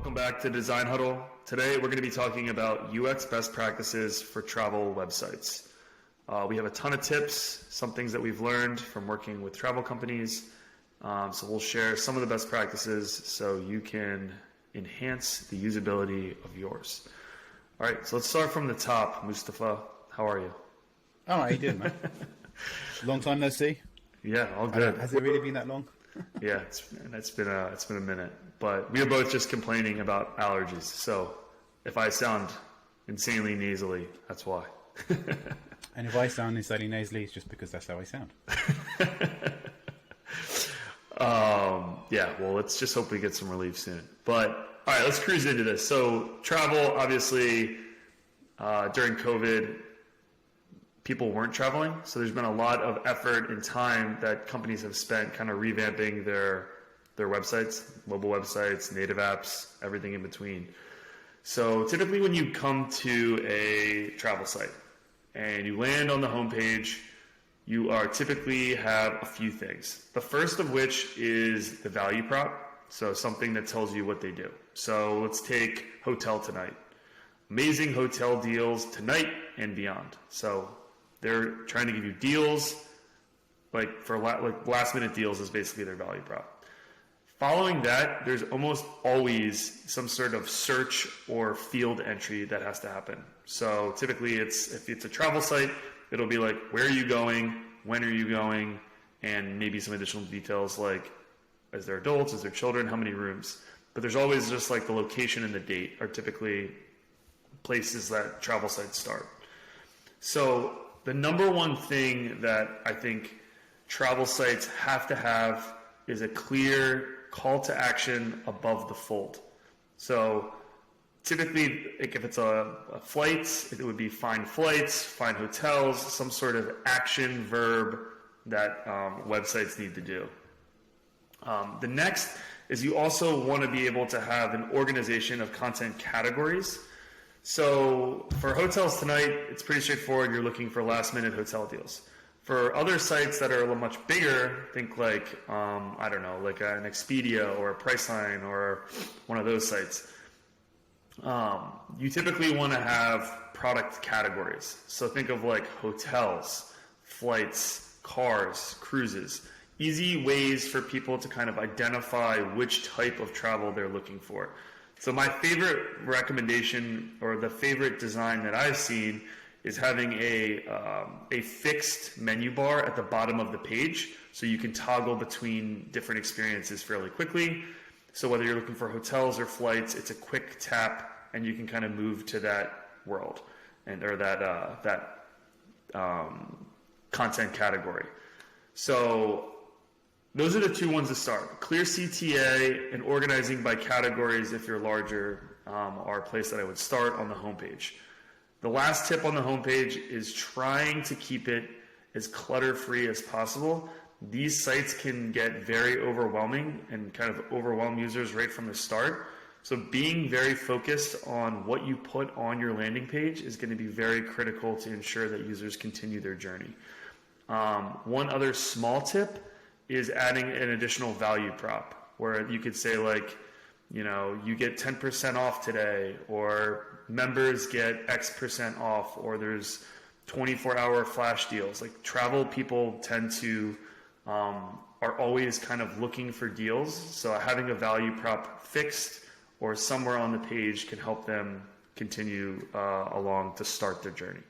Welcome back to Design Huddle. Today we're going to be talking about UX best practices for travel websites. We have a ton of tips, some things that we've learned from working with travel companies. So we'll share some of the best practices so you can enhance the usability of yours. All right, so let's start from the top. Mustafa, how are you? Oh, how you doing, man? Long time no see. Yeah, all good. Has it really been that long? Yeah, it's been a minute. But we are both just complaining about allergies. So if I sound insanely nasally, that's why. And if I sound insanely nasally, it's just because that's how I sound. Yeah, well, let's just hope we get some relief soon. But all right, let's cruise into this. So travel, obviously, during COVID, people weren't traveling. So there's been a lot of effort and time that companies have spent kind of revamping their websites, mobile websites, native apps, everything in between. So typically when you come to a travel site and you land on the homepage, you are typically have a few things. The first of which is the value prop. So something that tells you what they do. So let's take Hotel Tonight. Amazing hotel deals tonight and beyond. So they're trying to give you deals, like last minute deals is basically their value prop. Following that, there's almost always some sort of search or field entry that has to happen. So typically if it's a travel site, it'll be like, where are you going? When are you going? And maybe some additional details like, is there adults? Is there children? How many rooms? But there's always just like the location and the date are typically places that travel sites start. So the number one thing that I think travel sites have to have is a clear call to action above the fold. So typically, like if it's a flights, it would be find flights, find hotels, some sort of action verb that websites need to do. The next is you also want to be able to have an organization of content categories. So for Hotels Tonight, it's pretty straightforward. You're looking for last minute hotel deals. For other sites that are a little much bigger, think like, I don't know, like an Expedia or a Priceline or one of those sites. You typically want to have product categories. So think of like hotels, flights, cars, cruises. Easy ways for people to kind of identify which type of travel they're looking for. So my favorite recommendation or the favorite design that I've seen is having a fixed menu bar at the bottom of the page so you can toggle between different experiences fairly quickly. So whether you're looking for hotels or flights, it's a quick tap and you can kind of move to that world or that content category. So those are the two ones to start. Clear CTA and organizing by categories if you're larger are a place that I would start on the homepage. The last tip on the homepage is trying to keep it as clutter-free as possible. These sites can get very overwhelming and kind of overwhelm users right from the start. So being very focused on what you put on your landing page is going to be very critical to ensure that users continue their journey. One other small tip is adding an additional value prop where you could say like, you know, you get 10% off today, or members get X% off, or there's 24-hour flash deals. Like travel people tend to, are always kind of looking for deals. So having a value prop fixed or somewhere on the page can help them continue along to start their journey.